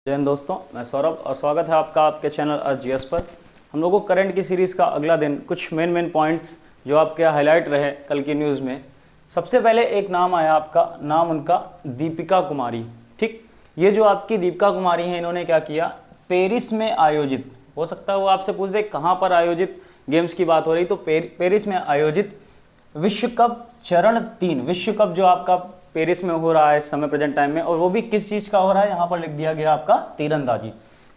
जय हिंद दोस्तों, मैं सौरभ और स्वागत है आपका आपके चैनल अर्थ जीएस पर। हम लोगों को करंट की सीरीज़ का अगला दिन, कुछ मेन पॉइंट्स जो आपके हाईलाइट रहे कल की न्यूज़ में। सबसे पहले एक नाम आया, आपका नाम उनका दीपिका कुमारी। ठीक, ये जो आपकी दीपिका कुमारी हैं, इन्होंने क्या किया, पेरिस में आयोजित, हो सकता है वो आपसे पूछ दे कहाँ पर आयोजित गेम्स की बात हो रही, तो पेरिस में आयोजित विश्व कप चरण 3, विश्व कप जो आपका पेरिस में हो रहा है इस समय प्रेजेंट टाइम में, और वो भी किस चीज़ का हो रहा है, यहाँ पर लिख दिया गया आपका तीरंदाजी।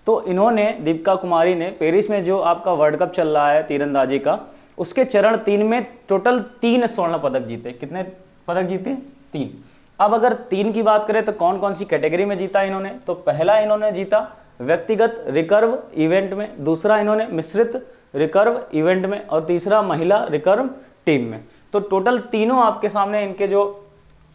तो इन्होंने, दीपिका कुमारी ने, पेरिस में जो आपका वर्ल्ड कप चल रहा है तीरंदाजी का, उसके चरण 3 में टोटल 3 स्वर्ण पदक जीते। कितने पदक जीते? 3। अब अगर 3 की बात करें तो कौन कौन सी कैटेगरी में जीता इन्होंने, तो पहला इन्होंने जीता व्यक्तिगत रिकर्व इवेंट में, दूसरा इन्होंने मिश्रित रिकर्व इवेंट में, और तीसरा महिला रिकर्व टीम में। तो टोटल तीनों आपके सामने इनके जो,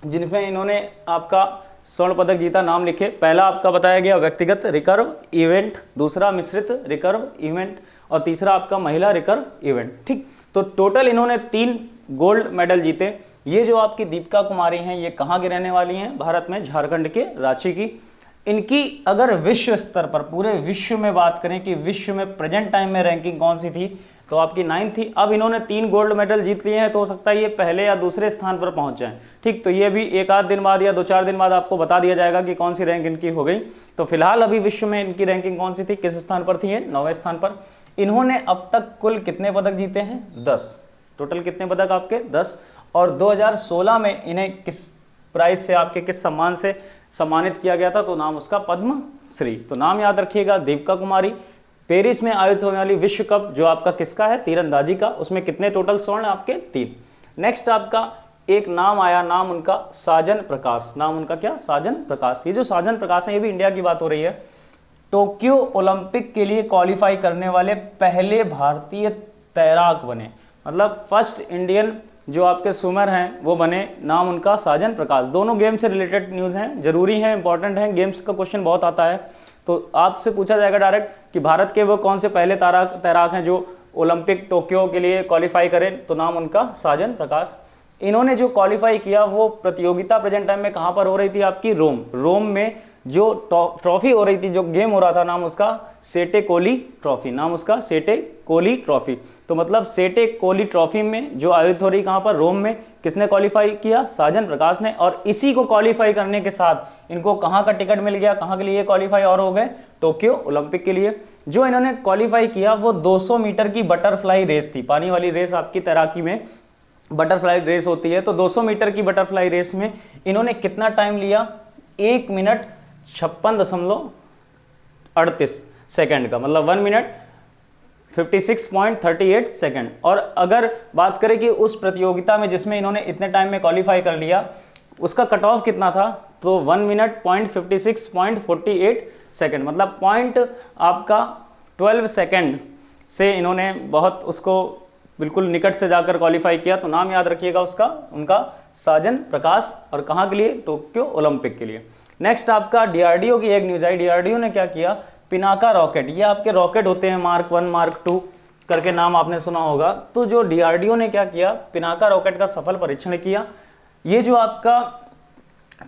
जिनमें इन्होंने आपका स्वर्ण पदक जीता, नाम लिखे। पहला आपका बताया गया व्यक्तिगत रिकर्व इवेंट, दूसरा मिश्रित रिकर्व इवेंट, और तीसरा आपका महिला रिकर्व इवेंट। ठीक, तो टोटल इन्होंने 3 गोल्ड मेडल जीते। ये जो आपकी दीपिका कुमारी हैं, ये कहाँ की रहने वाली हैं? भारत में, झारखंड के रांची की। इनकी अगर विश्व स्तर पर, पूरे विश्व में बात करें कि विश्व में प्रेजेंट टाइम में रैंकिंग कौन सी थी, तो आपकी 9 थी। अब इन्होंने 3 गोल्ड मेडल जीत लिए हैं, तो हो सकता है ये पहले या दूसरे स्थान पर पहुंच जाएं। ठीक, तो ये भी एक आध दिन बाद या 2-4 दिन बाद आपको बता दिया जाएगा कि कौन सी रैंक इनकी हो गई। तो फिलहाल अभी विश्व में इनकी रैंकिंग कौन सी थी, किस स्थान पर थी? 9वें स्थान पर। इन्होंने अब तक कुल कितने पदक जीते हैं? 10। टोटल कितने पदक आपके? 10। और 2016 में इन्हें किस प्राइज से, आपके किस सम्मान से सम्मानित किया गया था? तो नाम उसका पद्म श्री। तो नाम याद रखिएगा, दीपिका कुमारी। पेरिस में आयोजित होने वाली विश्व कप जो आपका किसका है? तीरंदाजी का। उसमें कितने टोटल स्वर्ण? आपके 3। नेक्स्ट आपका एक नाम आया, नाम उनका साजन प्रकाश। नाम उनका क्या? साजन प्रकाश। ये जो साजन प्रकाश है, ये भी इंडिया की बात हो रही है। टोक्यो ओलंपिक के लिए क्वालिफाई करने वाले पहले भारतीय तैराक बने, मतलब फर्स्ट इंडियन जो आपके स्विमर हैं वो बने। नाम उनका साजन प्रकाश। दोनों गेम से रिलेटेड न्यूज़ हैं, जरूरी हैं, इंपॉर्टेंट हैं। गेम्स का क्वेश्चन बहुत आता है, तो आपसे पूछा जाएगा डायरेक्ट कि भारत के वो कौन से पहले तैराक हैं जो ओलंपिक टोक्यो के लिए क्वालिफाई करें, तो नाम उनका साजन प्रकाश। इन्होंने जो क्वालिफाई किया वो प्रतियोगिता प्रेजेंट टाइम में कहाँ पर हो रही थी? आपकी रोम में जो ट्रॉफी हो रही थी, जो गेम हो रहा था, नाम उसका सेटे कोली ट्रॉफी। नाम उसका सेटे कोली ट्रॉफी। तो मतलब सेटे कोली ट्रॉफी में जो आयोजित हो रही, कहाँ पर? रोम में। किसने क्वालिफाई किया? साजन प्रकाश ने। और इसी को क्वालिफाई करने के साथ इनको कहाँ का टिकट मिल गया? कहाँ के लिए क्वालिफाई और हो गए? टोक्यो ओलंपिक के लिए। जो इन्होंने क्वालिफाई किया वो 200 मीटर की बटरफ्लाई रेस थी। पानी वाली रेस आपकी तैराकी में बटरफ्लाई रेस होती है, तो 200 मीटर की बटरफ्लाई रेस में इन्होंने कितना टाइम लिया? 1 मिनट 56.38 सेकेंड का, मतलब 1 मिनट 56.38 सेकेंड। और अगर बात करें कि उस प्रतियोगिता में जिसमें इन्होंने इतने टाइम में क्वालिफाई कर लिया, उसका कट ऑफ कितना था? तो 1 मिनट 56.48 सेकेंड, मतलब पॉइंट आपका 12 सेकेंड से इन्होंने बहुत उसको बिल्कुल निकट से जाकर क्वालिफाई किया। तो नाम याद रखिएगा उसका, उनका साजन प्रकाश। और कहाँ के लिए? टोक्यो ओलंपिक के लिए। नेक्स्ट आपका डीआरडीओ की एक न्यूज़ आई। डीआरडीओ ने क्या किया? पिनाका रॉकेट, ये आपके रॉकेट होते हैं मार्क 1 मार्क 2 करके नाम आपने सुना होगा। तो जो डीआरडीओ ने क्या किया, पिनाका रॉकेट का सफल परीक्षण किया। ये जो आपका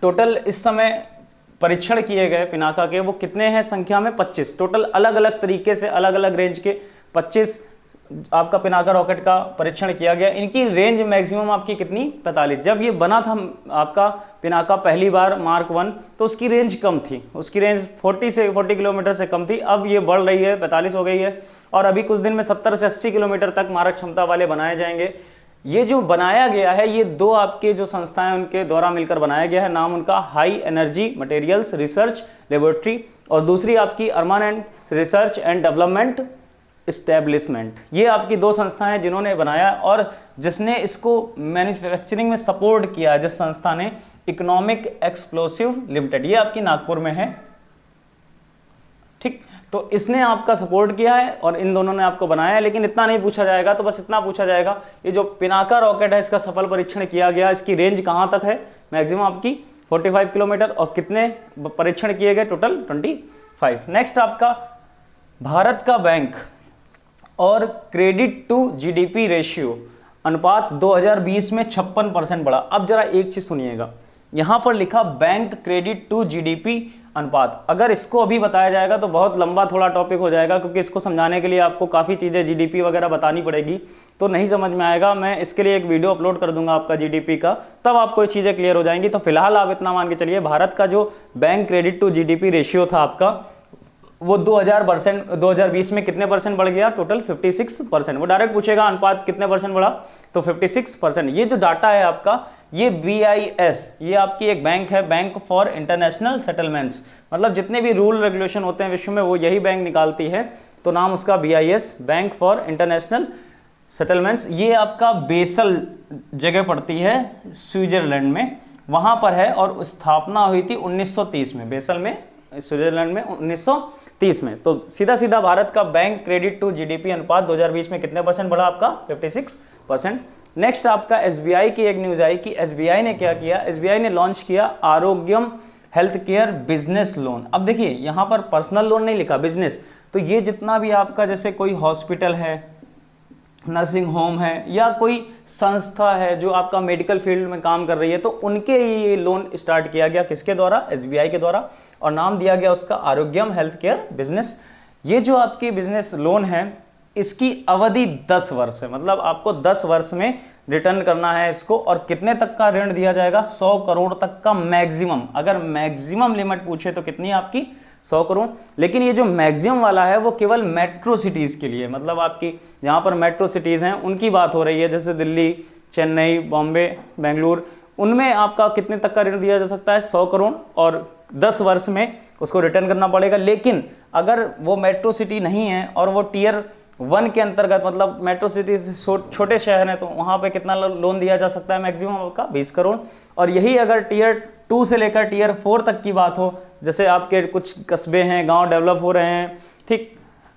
टोटल इस समय परीक्षण किए गए पिनाका के, वो कितने हैं संख्या में? 25। टोटल अलग अलग तरीके से, अलग अलग रेंज के 25 आपका पिनाका रॉकेट का परीक्षण किया गया। इनकी रेंज मैक्सिमम आपकी कितनी? 45। जब ये बना था आपका पिनाका पहली बार मार्क 1, तो उसकी रेंज कम थी, उसकी रेंज 40 किलोमीटर से कम थी। अब ये बढ़ रही है, 45 हो गई है, और अभी कुछ दिन में 70 से 80 किलोमीटर तक मारक क्षमता वाले बनाए जाएंगे। ये जो बनाया गया है, ये 2 आपके जो संस्थाएं उनके द्वारा मिलकर बनाया गया है। नाम उनका high energy materials research laboratory, और दूसरी आपकी अर्मानेंट रिसर्च एंड डेवलपमेंट इस्टेब्लिशमेंट। ये आपकी 2 संस्थाएं हैं जिन्होंने बनाया, और जिसने इसको मैन्युफैक्चरिंग में सपोर्ट किया है, जिस संस्था ने, इकोनॉमिक एक्सप्लोसिव लिमिटेड, ये आपकी नागपुर में है। ठीक, तो इसने आपका सपोर्ट किया है और इन दोनों ने आपको बनाया है। लेकिन इतना नहीं पूछा जाएगा, तो बस इतना पूछा जाएगा, ये जो पिनाका रॉकेट है इसका सफल परीक्षण किया गया, इसकी रेंज कहाँ तक है? मैक्सिमम आपकी 45 किलोमीटर, और कितने परीक्षण किए गए? टोटल 25। नेक्स्ट आपका भारत का बैंक और क्रेडिट टू जीडीपी रेशियो अनुपात 2020 में 56% बढ़ा। अब जरा एक चीज सुनिएगा, यहां पर लिखा बैंक क्रेडिट टू जीडीपी अनुपात। अगर इसको अभी बताया जाएगा तो बहुत लंबा थोड़ा टॉपिक हो जाएगा, क्योंकि इसको समझाने के लिए आपको काफ़ी चीज़ें जीडीपी वगैरह बतानी पड़ेगी, तो नहीं समझ में आएगा। मैं इसके लिए एक वीडियो अपलोड कर दूंगा आपका जीडीपी का, तब आपको ये चीज़ें क्लियर हो जाएंगी। तो फिलहाल आप इतना मान के चलिए, भारत का जो bank credit to GDP ratio था आपका, वो 2020 में कितने परसेंट बढ़ गया? टोटल 56%। वो डायरेक्ट पूछेगा अनुपात कितने परसेंट बढ़ा, तो 56%। ये जो डाटा है आपका, ये BIS, ये आपकी एक बैंक है, बैंक फॉर इंटरनेशनल सेटलमेंट्स, मतलब जितने भी रूल रेगुलेशन होते हैं विश्व में वो यही बैंक निकालती है, तो नाम उसका BIS, bank for international settlements. ये आपका बेसल जगह पड़ती है स्विट्जरलैंड में, वहाँ पर है, और स्थापना हुई थी 1930 में, बेसल में, स्विट्जरलैंड में 1930 में। तो सीधा सीधा भारत का बैंक क्रेडिट टू जीडीपी अनुपात 2020 में कितने परसेंट बढ़ा आपका? 56%। नेक्स्ट आपका SBI की एक न्यूज आई कि SBI ने क्या किया, SBI ने लॉन्च किया आरोग्यम हेल्थ केयर बिजनेस लोन। अब देखिए यहाँ पर पर्सनल लोन नहीं लिखा, बिजनेस, तो ये जितना भी आपका जैसे कोई हॉस्पिटल है, नर्सिंग होम है, या कोई संस्था है जो आपका मेडिकल फील्ड में काम कर रही है, तो उनके ये लोन स्टार्ट किया गया, किसके द्वारा? SBI के द्वारा, और नाम दिया गया उसका आरोग्यम हेल्थ केयर बिजनेस। ये जो आपकी बिजनेस लोन है, इसकी अवधि 10 वर्ष है, मतलब आपको 10 वर्ष में रिटर्न करना है इसको। और कितने तक का ऋण दिया जाएगा? 100 करोड़ तक का मैक्सिमम। अगर मैक्सिमम लिमिट पूछे तो कितनी आपकी? 100 करोड़। लेकिन ये जो मैक्सिमम वाला है वो केवल मेट्रो सिटीज़ के लिए, मतलब आपकी जहाँ पर मेट्रो सिटीज़ हैं उनकी बात हो रही है, जैसे दिल्ली, चेन्नई, बॉम्बे, बेंगलुरु, उनमें आपका कितने तक का ऋण दिया जा सकता है? 100 करोड़, और 10 वर्ष में उसको रिटर्न करना पड़ेगा। लेकिन अगर वो मेट्रो सिटी नहीं है और वो टियर 1 के अंतर्गत, मतलब मेट्रो सिटी छोटे शहर हैं, तो वहाँ पे कितना लोन दिया जा सकता है? मैक्सिमम आपका 20 करोड़। और यही अगर टियर 2 से लेकर टियर 4 तक की बात हो, जैसे आपके कुछ कस्बे हैं, गांव डेवलप हो रहे हैं, ठीक,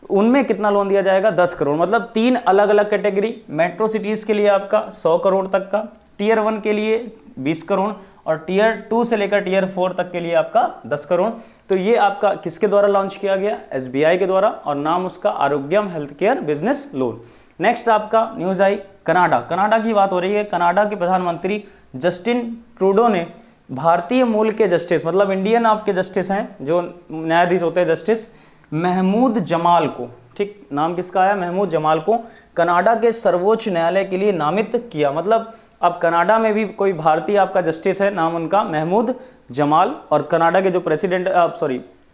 उनमें कितना लोन दिया जाएगा? 10 करोड़। मतलब 3 अलग अलग कैटेगरी, मेट्रो सिटीज़ के लिए आपका 100 करोड़ तक का, टियर 1 के लिए 20 करोड़, और टियर 2 से लेकर टियर 4 तक के लिए आपका 10 करोड़। तो ये आपका किसके द्वारा लॉन्च किया गया? SBI के द्वारा, और नाम उसका Arogyam health care business loan. Next आपका न्यूज़ आई कनाडा। कनाडा की बात हो रही है। कनाडा के प्रधानमंत्री जस्टिन ट्रूडो ने भारतीय मूल के जस्टिस, मतलब इंडियन आपके जस्टिस हैं, जो न्यायाधीश होते हैं जस्टिस, महमूद जमाल को, ठीक, नाम किसका है? महमूद जमाल को कनाडा के सर्वोच्च न्यायालय के लिए नामित किया। मतलब अब कनाडा में भी कोई भारतीय आपका जस्टिस है, नाम उनका महमूद जमाल, और कनाडा के जो प्रेसिडेंट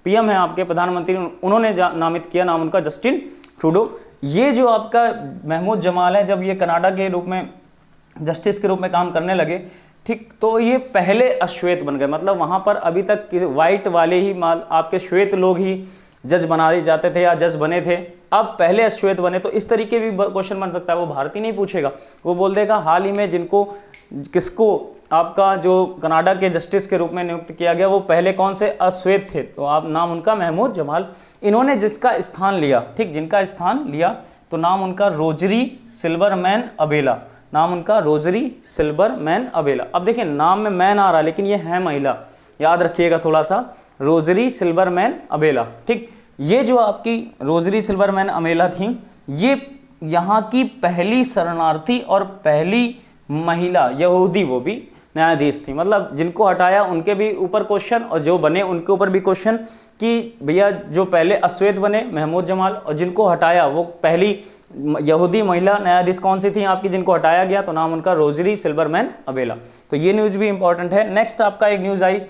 PM है आपके, प्रधानमंत्री, उन्होंने नामित किया, नाम उनका जस्टिन ट्रूडो। ये जो आपका महमूद जमाल है, जब ये कनाडा के रूप में जस्टिस के रूप में काम करने लगे, ठीक, तो ये पहले अश्वेत बन गए। मतलब वहाँ पर अभी तक वाइट वाले ही आपके श्वेत लोग ही जज बनाए जाते थे या जज बने थे, अब पहले अश्वेत बने। तो इस तरीके भी क्वेश्चन बन सकता है, वो भारतीय नहीं पूछेगा, वो बोल देगा हाल ही में किसको आपका जो कनाडा के जस्टिस के रूप में नियुक्त किया गया, वो पहले कौन से? अश्वेत थे। तो आप नाम उनका महमूद जमाल। इन्होंने जिसका स्थान लिया, ठीक, जिनका स्थान लिया, तो नाम उनका रोजरी सिल्वरमैन अबेला, नाम उनका रोजरी सिल्वरमैन अबेला। अब देखिए नाम में मैन आ रहा है, लेकिन ये है महिला, याद रखिएगा थोड़ा सा, रोजरी सिल्वरमैन अबेला, ठीक। ये जो आपकी रोजरी सिल्वरमैन अबेला थी, ये यहाँ की पहली शरणार्थी और पहली महिला यहूदी, वो भी न्यायाधीश थी। मतलब जिनको हटाया उनके भी ऊपर क्वेश्चन, और जो बने उनके ऊपर भी क्वेश्चन कि भैया जो पहले अश्वेत बने महमूद जमाल, और जिनको हटाया वो पहली यहूदी महिला न्यायाधीश कौन सी थी आपकी, जिनको हटाया गया, तो नाम उनका रोजरी सिल्वरमैन अबेला। तो ये न्यूज़ भी इंपॉर्टेंट है। नेक्स्ट आपका एक न्यूज़ आई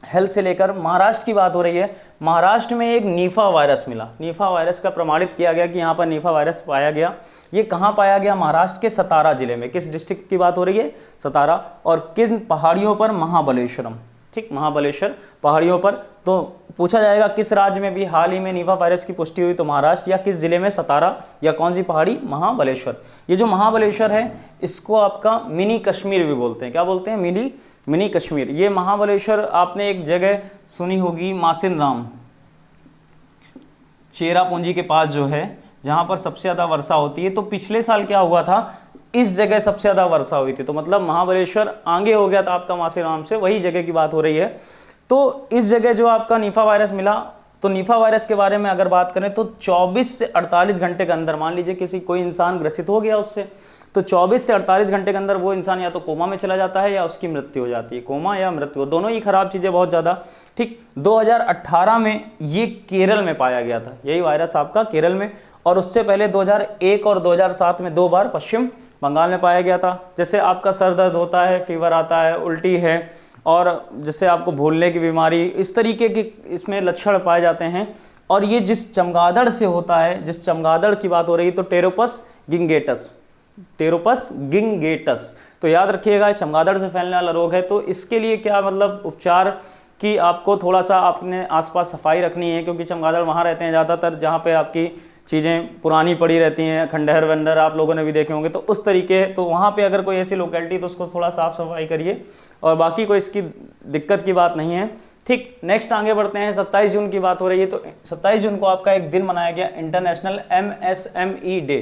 हेल्थ से लेकर, महाराष्ट्र की बात हो रही है। महाराष्ट्र में एक नीफा वायरस मिला, नीफा वायरस का प्रमाणित किया गया कि यहाँ पर नीफा वायरस पाया गया। ये कहाँ पाया गया? महाराष्ट्र के सतारा जिले में। किस डिस्ट्रिक्ट की बात हो रही है? सतारा। और किन पहाड़ियों पर? महाबलेश्वरम, ठीक, महाबलेश्वर पहाड़ियों पर। तो पूछा जाएगा किस राज्य में भी हाल ही में नीफा वायरस की पुष्टि हुई, तो महाराष्ट्र। या किस जिले में? सतारा। या कौन सी पहाड़ी? महाबलेश्वर। ये जो महाबलेश्वर है, इसको आपका मिनी कश्मीर भी बोलते हैं। क्या बोलते हैं? मिनी कश्मीर। ये महाबलेश्वर, आपने एक जगह सुनी होगी मासिन राम, चेरापूंजी के पास जो है, जहाँ पर सबसे ज़्यादा वर्षा होती है। तो पिछले साल क्या हुआ था, इस जगह सबसे ज़्यादा वर्षा हुई थी। तो मतलब महाबलेश्वर आगे हो गया था आपका मासिन राम से, वही जगह की बात हो रही है। तो इस जगह जो आपका नीफा वायरस मिला, तो नीफा वायरस के बारे में अगर बात करें तो 24 से 48 घंटे के अंदर, मान लीजिए कोई इंसान ग्रसित हो गया उससे, तो 24 से 48 घंटे के अंदर वो इंसान या तो कोमा में चला जाता है या उसकी मृत्यु हो जाती है। कोमा या मृत्यु, दोनों ही खराब चीज़ें बहुत ज़्यादा। ठीक, 2018 में ये केरल में पाया गया था, यही वायरस आपका केरल में, और उससे पहले 2001 और 2007 में 2 बार पश्चिम बंगाल में पाया गया था। जैसे आपका सर दर्द होता है, फीवर आता है, उल्टी है, और जैसे आपको भूलने की बीमारी, इस तरीके के इसमें लक्षण पाए जाते हैं। और ये जिस चमगादड़ से होता है, जिस चमगादड़ की बात हो रही है, तो टेरोपस गिंगेटस, टेरोपस गिंगेटस, तो याद रखिएगा चमगादड़ से फैलने वाला रोग है। तो इसके लिए क्या मतलब उपचार कि आपको थोड़ा सा अपने आसपास सफाई रखनी है, क्योंकि चमगादड़ वहाँ रहते हैं ज़्यादातर जहाँ पे आपकी चीज़ें पुरानी पड़ी रहती हैं, खंडहर वंडर आप लोगों ने भी देखे होंगे, तो उस तरीके, तो वहाँ पे अगर कोई ऐसी लोकेलिटी तो उसको थोड़ा साफ़ सफाई करिए, और बाकी कोई इसकी दिक्कत की बात नहीं है। ठीक, नेक्स्ट आगे बढ़ते हैं। 27 जून की बात हो रही है, तो 27 जून को आपका एक दिन मनाया गया, इंटरनेशनल MSME डे।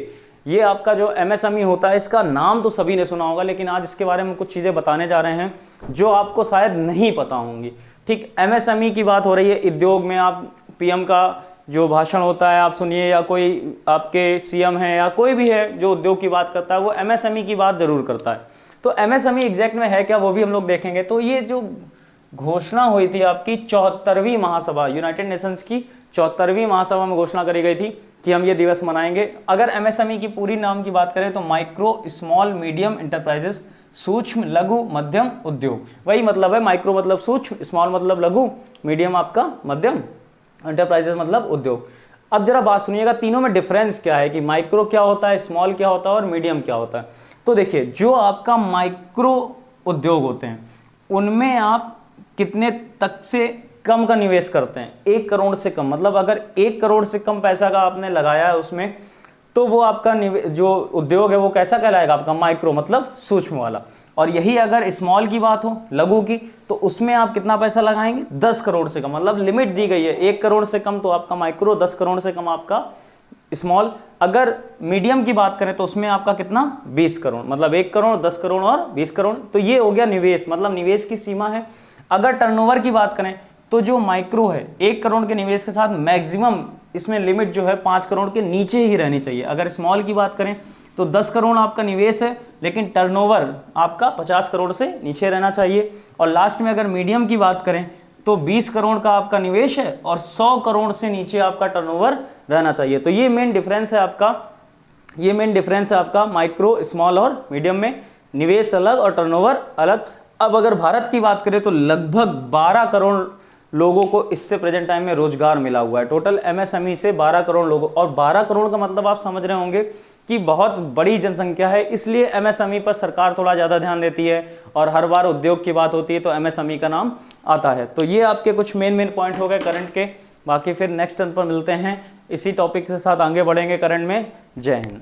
ये आपका जो MSME होता है, इसका नाम तो सभी ने सुना होगा, लेकिन आज इसके बारे में कुछ चीज़ें बताने जा रहे हैं जो आपको शायद नहीं पता होंगी। ठीक, MSME की बात हो रही है, उद्योग में आप PM का जो भाषण होता है आप सुनिए, या कोई आपके CM है या कोई भी है जो उद्योग की बात करता है, वो MSME की बात ज़रूर करता है। तो MSME एग्जैक्ट में है क्या, वो भी हम लोग देखेंगे। तो ये जो घोषणा हुई थी आपकी 74वीं महासभा, यूनाइटेड नेशंस की 74वीं महासभा में घोषणा करी गई थी कि हम ये दिवस मनाएंगे। अगर MSME की पूरी नाम की बात करें तो माइक्रो स्मॉल मीडियम एंटरप्राइजेस, सूक्ष्म लघु मध्यम उद्योग, वही मतलब है। माइक्रो मतलब सूक्ष्म, स्मॉल मतलब लघु, मीडियम आपका मध्यम, एंटरप्राइजेस मतलब उद्योग। अब जरा बात सुनिएगा, तीनों में डिफरेंस क्या है कि माइक्रो क्या होता है, स्मॉल क्या होता है और मीडियम क्या होता है। तो देखिए, जो आपका माइक्रो उद्योग होते हैं उनमें आप कितने तक से कम का निवेश करते हैं, 1 करोड़ से कम, मतलब अगर 1 करोड़ से कम पैसा का आपने लगाया है उसमें, तो वो आपका जो उद्योग है वो कैसा कहलाएगा, आपका माइक्रो मतलब सूक्ष्म वाला। और यही अगर स्मॉल की बात हो, लघु की, तो उसमें आप कितना पैसा लगाएंगे, 10 करोड़ से कम, मतलब लिमिट दी गई है 1 करोड़ से कम तो आपका माइक्रो, 10 करोड़ से कम आपका स्मॉल। अगर मीडियम की बात करें तो उसमें आपका कितना, 20 करोड़, मतलब 1 करोड़, 10 करोड़ और 20 करोड़। तो ये हो गया निवेश, मतलब निवेश की सीमा है। अगर टर्नओवर की बात करें तो जो माइक्रो है 1 करोड़ के निवेश के साथ मैक्सिमम इसमें लिमिट जो है 5 करोड़ के नीचे ही रहनी चाहिए। अगर स्मॉल की बात करें तो 10 करोड़ आपका निवेश है, लेकिन टर्नओवर आपका 50 करोड़ से नीचे रहना चाहिए। और लास्ट में अगर मीडियम की बात करें तो 20 करोड़ का आपका निवेश है और 100 करोड़ से नीचे आपका टर्नओवर रहना चाहिए। तो ये मेन डिफरेंस है आपका, ये मेन डिफरेंस है आपका माइक्रो, स्मॉल और मीडियम में, निवेश अलग और टर्नओवर अलग। अब अगर भारत की बात करें तो लगभग 12 करोड़ लोगों को इससे प्रेजेंट टाइम में रोजगार मिला हुआ है, टोटल MSME से 12 करोड़ लोगों। और 12 करोड़ का मतलब आप समझ रहे होंगे कि बहुत बड़ी जनसंख्या है, इसलिए MSME पर सरकार थोड़ा ज़्यादा ध्यान देती है, और हर बार उद्योग की बात होती है तो MSME का नाम आता है। तो ये आपके कुछ मेन पॉइंट हो गए करंट के, बाकी फिर नेक्स्ट टर्न पर मिलते हैं, इसी टॉपिक के साथ आगे बढ़ेंगे करंट में। जय हिंद।